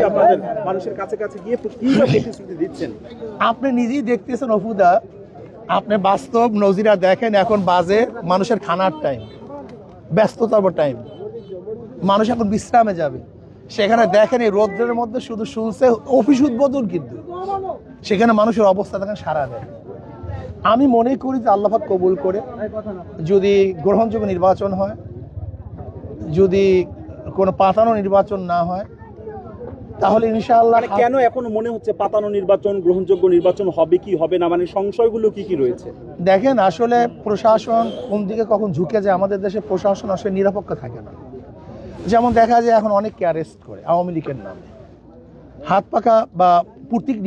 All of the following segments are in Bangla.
হচ্ছে আপনাদের মানুষের কাছে কাছে গিয়ে কিভাবে প্রতিশ্রুতি দিচ্ছেন? আপনি নিজেই দেখতেছেন অফুদা, আপনি বাস্তব নজিরা দেখেন, এখন বাজে মানুষের খানার টাইম, ব্যস্ততম টাইম, মানুষ এখন বিশ্রামে যাবে। সেখানে দেখেন এই রৌদ্রের মধ্যে শুধু শুনছে অফিস উদ্বোধন, কিন্তু সেখানে মানুষের অবস্থা দেখেন সারা দেয়। আমি মনে করি যে আল্লাহ পাক কবুল করে যদি গ্রহণযোগ্য নির্বাচন হয়, যদি কোনো পাতানো নির্বাচন না হয়, তাহলে ইনশাআল্লাহ। কেন এখনো মনে হচ্ছে পাতানো নির্বাচন গ্রহণযোগ্য নির্বাচন হবে কি হবে না, মানে সংশয়গুলো কি কি রয়েছে? দেখেন, আসলে প্রশাসন কোন দিকে কখন ঝুঁকে যায়, আমাদের দেশে প্রশাসন আসলে নিরপেক্ষ থাকে না। যেমন দেখা যায় এখন অনেককে অ্যারেস্ট করে আওয়ামী লীগের নামে, হাত পাকা বা প্রতীক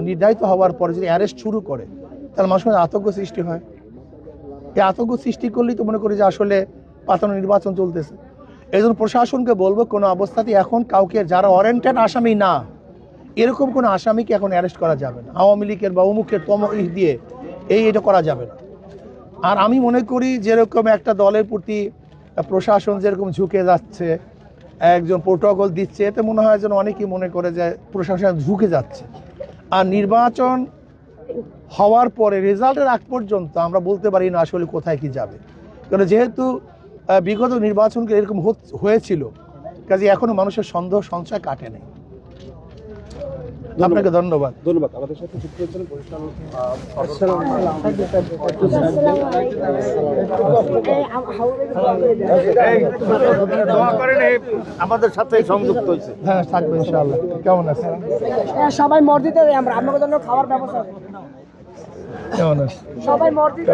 নির্ধারিত হওয়ার পরে যদি অ্যারেস্ট শুরু করে, তাহলে মানুষের আতঙ্ক সৃষ্টি হয়। এই আতঙ্ক সৃষ্টি করলেই তো মনে করি যে আসলে পাতানো নির্বাচন চলতেছে। এই জন্য প্রশাসনকে বলবো, কোনো অবস্থাতেই এখন কাউকে, যারা ওয়ারেন্টেড আসামি না, এরকম কোনো আসামিকে এখন অ্যারেস্ট করা যাবে না। আওয়ামী লীগের বা অমুকের দিয়ে এটা করা যাবে না। আর আমি মনে করি যেরকম একটা দলের প্রতি প্রশাসন যেরকম ঝুঁকে যাচ্ছে, একজন প্রোটোকল দিচ্ছে, এতে মনে হয় যেন অনেকেই মনে করে যে প্রশাসন ঝুঁকে যাচ্ছে। আর নির্বাচন হওয়ার পরে রেজাল্টের আগ পর্যন্ত আমরা বলতে পারি না আসলে কোথায় কি যাবে, কারণ যেহেতু বিগত নির্বাচনকে এরকম হয়েছিল, কাজে এখনো মানুষের সন্দেহ সংশয় কাটে নেই। আপনাকে ধন্যবাদ। আমাদের সাথে যুক্ত হয়েছেন আমাদের সাথে সংযুক্ত হয়েছে। হ্যাঁ, থাকবে ইনশাআল্লাহ। কেমন আছেন? সবাই মসজিদে আমরা আপনাদের জন্য খাওয়ার ব্যবস্থা, কেমন আছেন? সবাই মসজিদে।